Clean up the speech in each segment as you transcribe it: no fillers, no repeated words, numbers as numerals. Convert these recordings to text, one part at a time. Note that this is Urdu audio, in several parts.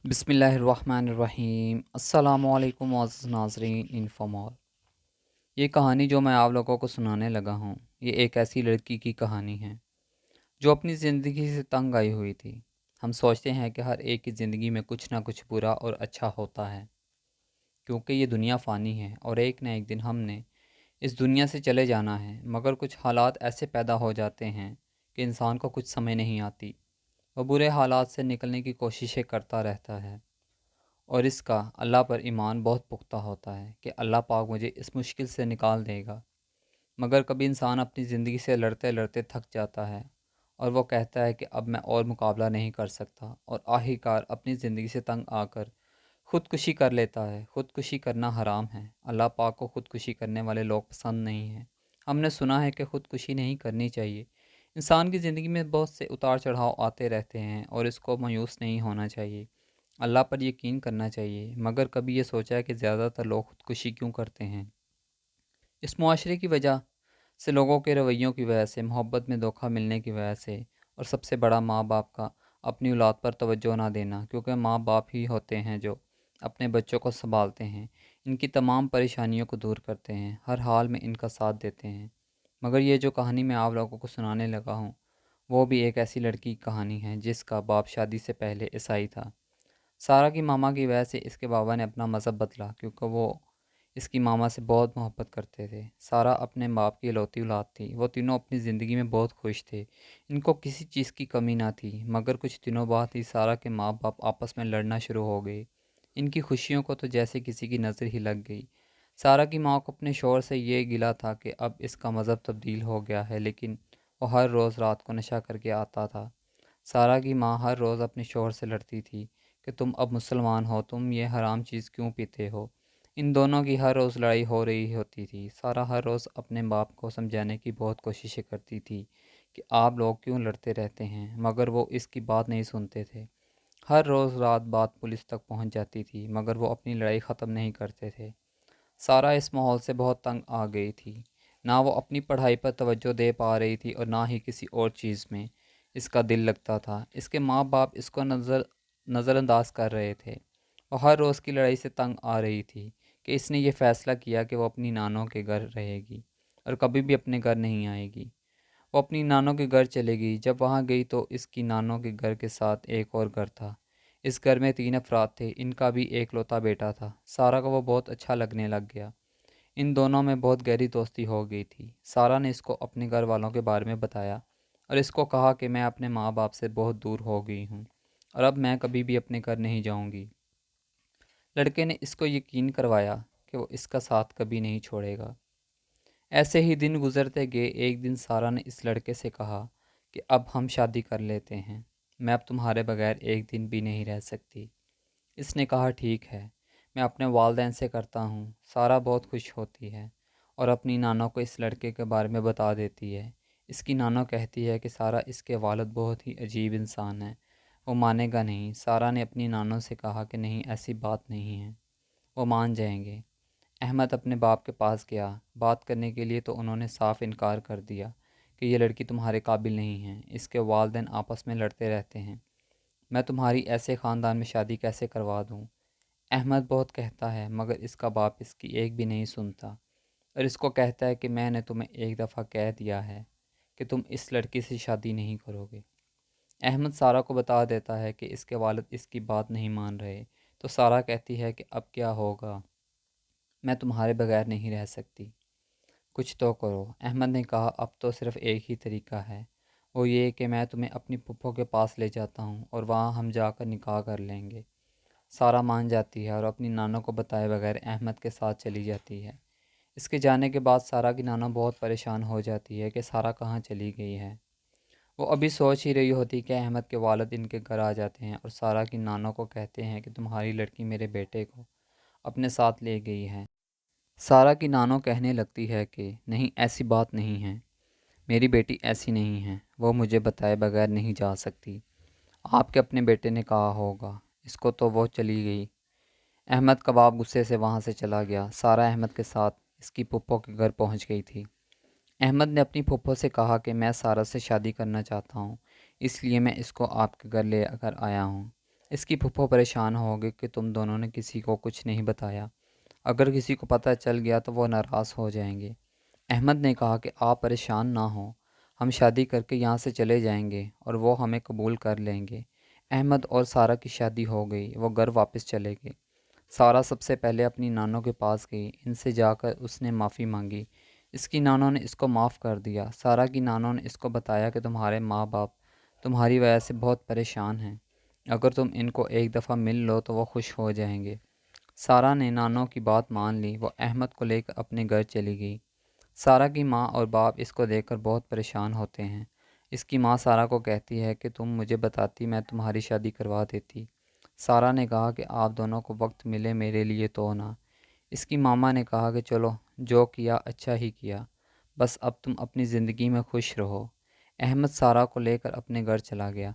بسم اللہ الرحمن الرحیم۔ السلام علیکم معزز ناظرین انفامال۔ یہ کہانی جو میں آپ لوگوں کو سنانے لگا ہوں، یہ ایک ایسی لڑکی کی کہانی ہے جو اپنی زندگی سے تنگ آئی ہوئی تھی۔ ہم سوچتے ہیں کہ ہر ایک کی زندگی میں کچھ نہ کچھ برا اور اچھا ہوتا ہے، کیونکہ یہ دنیا فانی ہے اور ایک نہ ایک دن ہم نے اس دنیا سے چلے جانا ہے۔ مگر کچھ حالات ایسے پیدا ہو جاتے ہیں کہ انسان کو کچھ سمجھ نہیں آتی۔ وہ برے حالات سے نکلنے کی کوششیں کرتا رہتا ہے، اور اس کا اللہ پر ایمان بہت پختہ ہوتا ہے کہ اللہ پاک مجھے اس مشکل سے نکال دے گا۔ مگر کبھی انسان اپنی زندگی سے لڑتے لڑتے تھک جاتا ہے اور وہ کہتا ہے کہ اب میں اور مقابلہ نہیں کر سکتا، اور آخر کار اپنی زندگی سے تنگ آ کر خودکشی کر لیتا ہے۔ خودکشی کرنا حرام ہے۔ اللہ پاک کو خودکشی کرنے والے لوگ پسند نہیں ہیں۔ ہم نے سنا ہے کہ خودکشی نہیں کرنی چاہیے۔ انسان کی زندگی میں بہت سے اتار چڑھاؤ آتے رہتے ہیں اور اس کو مایوس نہیں ہونا چاہیے۔ اللہ پر یقین کرنا چاہیے۔ مگر کبھی یہ سوچا ہے کہ زیادہ تر لوگ خودکشی کیوں کرتے ہیں؟ اس معاشرے کی وجہ سے، لوگوں کے رویوں کی وجہ سے، محبت میں دھوکہ ملنے کی وجہ سے، اور سب سے بڑا ماں باپ کا اپنی اولاد پر توجہ نہ دینا، کیونکہ ماں باپ ہی ہوتے ہیں جو اپنے بچوں کو سنبھالتے ہیں، ان کی تمام پریشانیوں کو دور کرتے ہیں، ہر حال میں ان کا ساتھ دیتے ہیں۔ مگر یہ جو کہانی میں آپ لوگوں کو سنانے لگا ہوں، وہ بھی ایک ایسی لڑکی کی کہانی ہے جس کا باپ شادی سے پہلے عیسائی تھا۔ سارا کی ماما کی وجہ سے اس کے بابا نے اپنا مذہب بدلا، کیونکہ وہ اس کی ماما سے بہت محبت کرتے تھے۔ سارا اپنے باپ کی اکلوتی اولاد تھی۔ وہ تینوں اپنی زندگی میں بہت خوش تھے، ان کو کسی چیز کی کمی نہ تھی۔ مگر کچھ دنوں بعد ہی سارا کے ماں باپ آپس میں لڑنا شروع ہو گئے۔ ان کی خوشیوں کو تو جیسے کسی کی نظر ہی لگ گئی۔ سارا کی ماں کو اپنے شوہر سے یہ گلہ تھا کہ اب اس کا مذہب تبدیل ہو گیا ہے، لیکن وہ ہر روز رات کو نشہ کر کے آتا تھا۔ سارا کی ماں ہر روز اپنے شوہر سے لڑتی تھی کہ تم اب مسلمان ہو، تم یہ حرام چیز کیوں پیتے ہو؟ ان دونوں کی ہر روز لڑائی ہو رہی ہوتی تھی۔ سارا ہر روز اپنے باپ کو سمجھانے کی بہت کوششیں کرتی تھی کہ آپ لوگ کیوں لڑتے رہتے ہیں، مگر وہ اس کی بات نہیں سنتے تھے۔ ہر روز رات بات پولیس تک پہنچ جاتی تھی، مگر وہ اپنی لڑائی ختم نہیں کرتے تھے۔ سارا اس ماحول سے بہت تنگ آ گئی تھی۔ نہ وہ اپنی پڑھائی پر توجہ دے پا رہی تھی اور نہ ہی کسی اور چیز میں اس کا دل لگتا تھا۔ اس کے ماں باپ اس کو نظر انداز کر رہے تھے۔ وہ ہر روز کی لڑائی سے تنگ آ رہی تھی کہ اس نے یہ فیصلہ کیا کہ وہ اپنی نانوں کے گھر رہے گی اور کبھی بھی اپنے گھر نہیں آئے گی۔ وہ اپنی نانوں کے گھر چلے گئی۔ جب وہاں گئی تو اس کی نانوں کے گھر کے ساتھ ایک اور گھر تھا۔ اس گھر میں 3 افراد تھے۔ ان کا بھی ایک لوتا بیٹا تھا۔ سارا کو وہ بہت اچھا لگنے لگ گیا۔ ان دونوں میں بہت گہری دوستی ہو گئی تھی۔ سارا نے اس کو اپنے گھر والوں کے بارے میں بتایا اور اس کو کہا کہ میں اپنے ماں باپ سے بہت دور ہو گئی ہوں اور اب میں کبھی بھی اپنے گھر نہیں جاؤں گی۔ لڑکے نے اس کو یقین کروایا کہ وہ اس کا ساتھ کبھی نہیں چھوڑے گا۔ ایسے ہی دن گزرتے گئے۔ ایک دن سارا نے اس لڑکے سے کہا کہ اب ہم شادی کر لیتے ہیں، میں اب تمہارے بغیر ایک دن بھی نہیں رہ سکتی۔ اس نے کہا ٹھیک ہے، میں اپنے والدین سے کرتا ہوں۔ سارا بہت خوش ہوتی ہے اور اپنی نانوں کو اس لڑکے کے بارے میں بتا دیتی ہے۔ اس کی نانوں کہتی ہے کہ سارا اس کے والد بہت ہی عجیب انسان ہے، وہ مانے گا نہیں۔ سارا نے اپنی نانوں سے کہا کہ نہیں، ایسی بات نہیں ہے، وہ مان جائیں گے۔ احمد اپنے باپ کے پاس گیا بات کرنے کے لیے، تو انہوں نے صاف انکار کر دیا کہ یہ لڑکی تمہارے قابل نہیں ہے، اس کے والدین آپس میں لڑتے رہتے ہیں، میں تمہاری ایسے خاندان میں شادی کیسے کروا دوں؟ احمد بہت کہتا ہے مگر اس کا باپ اس کی ایک بھی نہیں سنتا، اور اس کو کہتا ہے کہ میں نے تمہیں ایک دفعہ کہہ دیا ہے کہ تم اس لڑکی سے شادی نہیں کرو گے۔ احمد سارا کو بتا دیتا ہے کہ اس کے والد اس کی بات نہیں مان رہے، تو سارا کہتی ہے کہ اب کیا ہوگا، میں تمہارے بغیر نہیں رہ سکتی، کچھ تو کرو۔ احمد نے کہا اب تو صرف ایک ہی طریقہ ہے، وہ یہ کہ میں تمہیں اپنی پھپھو کے پاس لے جاتا ہوں اور وہاں ہم جا کر نکاح کر لیں گے۔ سارا مان جاتی ہے اور اپنی نانوں کو بتائے بغیر احمد کے ساتھ چلی جاتی ہے۔ اس کے جانے کے بعد سارا کی نانوں بہت پریشان ہو جاتی ہے کہ سارا کہاں چلی گئی ہے۔ وہ ابھی سوچ ہی رہی ہوتی کہ احمد کے والد ان کے گھر آ جاتے ہیں اور سارا کی نانوں کو کہتے ہیں کہ تمہاری لڑکی میرے بیٹے کو اپنے ساتھ لے گئی ہے۔ سارا کی نانوں کہنے لگتی ہے کہ نہیں، ایسی بات نہیں ہے، میری بیٹی ایسی نہیں ہے، وہ مجھے بتائے بغیر نہیں جا سکتی، آپ کے اپنے بیٹے نے کہا ہوگا اس کو تو وہ چلی گئی۔ احمد کباب غصے سے وہاں سے چلا گیا۔ سارا احمد کے ساتھ اس کی پھپھو کے گھر پہنچ گئی تھی۔ احمد نے اپنی پھپھو سے کہا کہ میں سارا سے شادی کرنا چاہتا ہوں، اس لیے میں اس کو آپ کے گھر لے کر آیا ہوں۔ اس کی پھپھو پریشان ہوگی کہ تم دونوں نے کسی کو کچھ نہیں بتایا، اگر کسی کو پتہ چل گیا تو وہ ناراض ہو جائیں گے۔ احمد نے کہا کہ آپ پریشان نہ ہوں، ہم شادی کر کے یہاں سے چلے جائیں گے اور وہ ہمیں قبول کر لیں گے۔ احمد اور سارہ کی شادی ہو گئی، وہ گھر واپس چلے گئے۔ سارہ سب سے پہلے اپنی نانوں کے پاس گئی، ان سے جا کر اس نے معافی مانگی۔ اس کی نانوں نے اس کو معاف کر دیا۔ سارہ کی نانوں نے اس کو بتایا کہ تمہارے ماں باپ تمہاری وجہ سے بہت پریشان ہیں، اگر تم ان کو ایک دفعہ مل لو تو وہ خوش ہو جائیں گے۔ سارہ نے نانوں کی بات مان لی، وہ احمد کو لے کر اپنے گھر چلی گئی۔ سارہ کی ماں اور باپ اس کو دیکھ کر بہت پریشان ہوتے ہیں۔ اس کی ماں سارہ کو کہتی ہے کہ تم مجھے بتاتی میں تمہاری شادی کروا دیتی۔ سارہ نے کہا کہ آپ دونوں کو وقت ملے میرے لیے تو نہ۔ اس کی ماما نے کہا کہ چلو جو کیا اچھا ہی کیا، بس اب تم اپنی زندگی میں خوش رہو۔ احمد سارہ کو لے کر اپنے گھر چلا گیا۔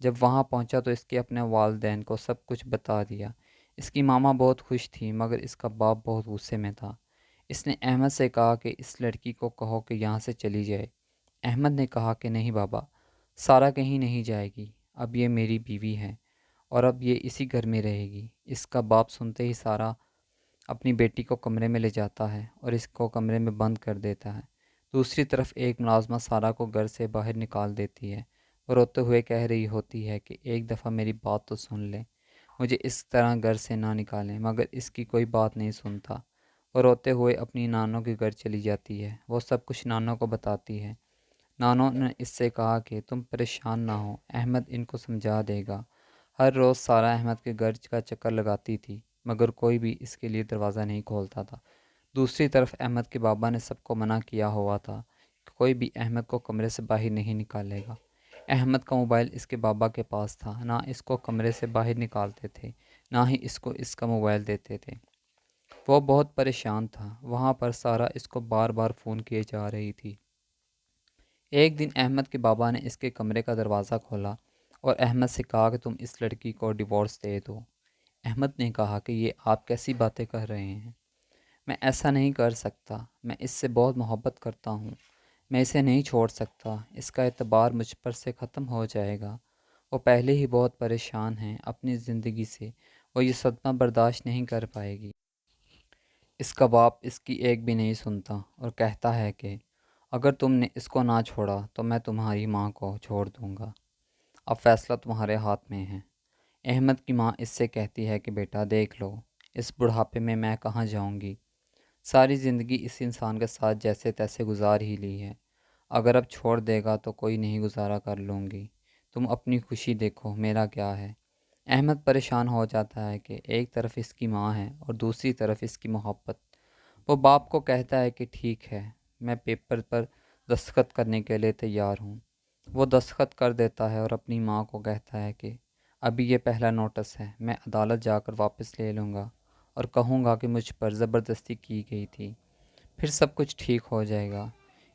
جب وہاں پہنچا تو اس کے اپنے والدین کو سب کچھ بتا دیا۔ اس کی ماما بہت خوش تھی مگر اس کا باپ بہت غصے میں تھا۔ اس نے احمد سے کہا کہ اس لڑکی کو کہو کہ یہاں سے چلی جائے۔ احمد نے کہا کہ نہیں بابا، سارہ کہیں نہیں جائے گی، اب یہ میری بیوی ہے اور اب یہ اسی گھر میں رہے گی۔ اس کا باپ سنتے ہی سارہ اپنی بیٹی کو کمرے میں لے جاتا ہے اور اس کو کمرے میں بند کر دیتا ہے۔ دوسری طرف ایک ملازمہ سارہ کو گھر سے باہر نکال دیتی ہے، وہ روتے ہوئے کہہ رہی ہوتی ہے کہ ایک دفعہ میری بات تو سن لیں، مجھے اس طرح گھر سے نہ نکالیں، مگر اس کی کوئی بات نہیں سنتا۔ وہ روتے ہوئے اپنی نانوں کے گھر چلی جاتی ہے، وہ سب کچھ نانوں کو بتاتی ہے۔ نانوں نے اس سے کہا کہ تم پریشان نہ ہو، احمد ان کو سمجھا دے گا۔ ہر روز سارہ احمد کے گھر کا چکر لگاتی تھی مگر کوئی بھی اس کے لیے دروازہ نہیں کھولتا تھا۔ دوسری طرف احمد کے بابا نے سب کو منع کیا ہوا تھا کہ کوئی بھی احمد کو کمرے سے باہر نہیں نکالے گا۔ احمد کا موبائل اس کے بابا کے پاس تھا، نہ اس کو کمرے سے باہر نکالتے تھے نہ ہی اس کو اس کا موبائل دیتے تھے۔ وہ بہت پریشان تھا، وہاں پر سارہ اس کو بار بار فون کیے جا رہی تھی۔ ایک دن احمد کے بابا نے اس کے کمرے کا دروازہ کھولا اور احمد سے کہا کہ تم اس لڑکی کو ڈیورس دے دو۔ احمد نے کہا کہ یہ آپ کیسی باتیں کر رہے ہیں، میں ایسا نہیں کر سکتا، میں اس سے بہت محبت کرتا ہوں، میں اسے نہیں چھوڑ سکتا، اس کا اعتبار مجھ پر سے ختم ہو جائے گا۔ وہ پہلے ہی بہت پریشان ہیں اپنی زندگی سے، وہ یہ صدمہ برداشت نہیں کر پائے گی۔ اس کا باپ اس کی ایک بھی نہیں سنتا اور کہتا ہے کہ اگر تم نے اس کو نہ چھوڑا تو میں تمہاری ماں کو چھوڑ دوں گا، اب فیصلہ تمہارے ہاتھ میں ہے۔ احمد کی ماں اس سے کہتی ہے کہ بیٹا دیکھ لو، اس بڑھاپے میں کہاں جاؤں گی، ساری زندگی اس انسان کے ساتھ جیسے تیسے گزار ہی لی ہے، اگر اب چھوڑ دے گا تو کوئی نہیں گزارا کر لوں گی، تم اپنی خوشی دیکھو، میرا کیا ہے۔ احمد پریشان ہو جاتا ہے کہ ایک طرف اس کی ماں ہے اور دوسری طرف اس کی محبت۔ وہ باپ کو کہتا ہے کہ ٹھیک ہے، میں پیپر پر دستخط کرنے کے لیے تیار ہوں۔ وہ دستخط کر دیتا ہے اور اپنی ماں کو کہتا ہے کہ ابھی یہ پہلا نوٹس ہے، میں عدالت جا کر واپس لے لوں گا اور کہوں گا کہ مجھ پر زبردستی کی گئی تھی، پھر سب کچھ ٹھیک ہو جائے گا۔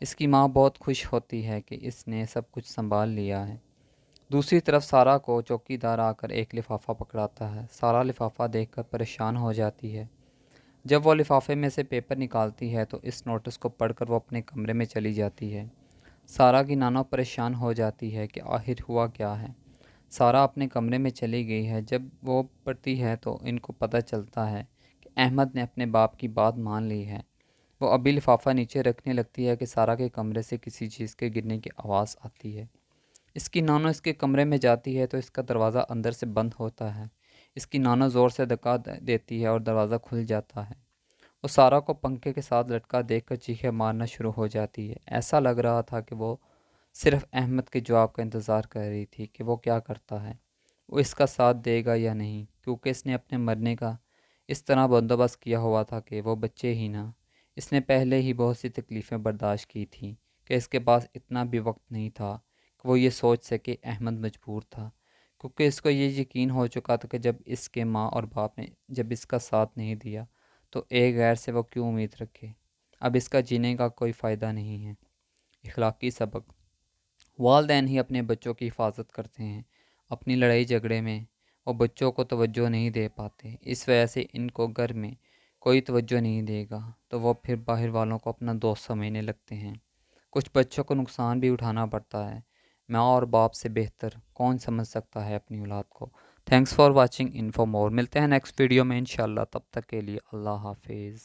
اس کی ماں بہت خوش ہوتی ہے کہ اس نے سب کچھ سنبھال لیا ہے۔ دوسری طرف سارہ کو چوکی دار آ کر ایک لفافہ پکڑاتا ہے۔ سارہ لفافہ دیکھ کر پریشان ہو جاتی ہے۔ جب وہ لفافے میں سے پیپر نکالتی ہے تو اس نوٹس کو پڑھ کر وہ اپنے کمرے میں چلی جاتی ہے۔ سارہ کی نانو پریشان ہو جاتی ہے کہ آخر ہوا کیا ہے۔ سارہ اپنے کمرے میں چلی گئی ہے، جب وہ پڑھتی ہے تو ان کو پتہ چلتا ہے کہ احمد نے اپنے باپ کی بات مان لی ہے۔ وہ ابھی لفافہ نیچے رکھنے لگتی ہے کہ سارہ کے کمرے سے کسی چیز کے گرنے کی آواز آتی ہے۔ اس کی نانو اس کے کمرے میں جاتی ہے تو اس کا دروازہ اندر سے بند ہوتا ہے۔ اس کی نانو زور سے دھکا دیتی ہے اور دروازہ کھل جاتا ہے۔ وہ سارہ کو پنکھے کے ساتھ لٹکا دیکھ کر چیخیں مارنا شروع ہو جاتی ہے۔ ایسا لگ رہا تھا کہ وہ صرف احمد کے جواب کا انتظار کر رہی تھی کہ وہ کیا کرتا ہے، وہ اس کا ساتھ دے گا یا نہیں، کیونکہ اس نے اپنے مرنے کا اس طرح بندوبست کیا ہوا تھا کہ وہ بچے ہی نہ۔ اس نے پہلے ہی بہت سی تکلیفیں برداشت کی تھیں کہ اس کے پاس اتنا بھی وقت نہیں تھا کہ وہ یہ سوچ سکے احمد مجبور تھا، کیونکہ اس کو یہ یقین ہو چکا تھا کہ جب اس کے ماں اور باپ نے جب اس کا ساتھ نہیں دیا تو ایک غیر سے وہ کیوں امید رکھے۔ اب اس کا جینے کا کوئی فائدہ نہیں ہے۔ اخلاقی سبق: والدین ہی اپنے بچوں کی حفاظت کرتے ہیں، اپنی لڑائی جھگڑے میں وہ بچوں کو توجہ نہیں دے پاتے، اس وجہ سے ان کو گھر میں کوئی توجہ نہیں دے گا تو وہ پھر باہر والوں کو اپنا دوست سمجھنے لگتے ہیں۔ کچھ بچوں کو نقصان بھی اٹھانا پڑتا ہے۔ ماں اور باپ سے بہتر کون سمجھ سکتا ہے اپنی اولاد کو، تھینکس فار واچنگ انفو مور. ملتے ہیں نیکسٹ ویڈیو میں انشاءاللہ. تب تک کے لیے اللہ حافظ.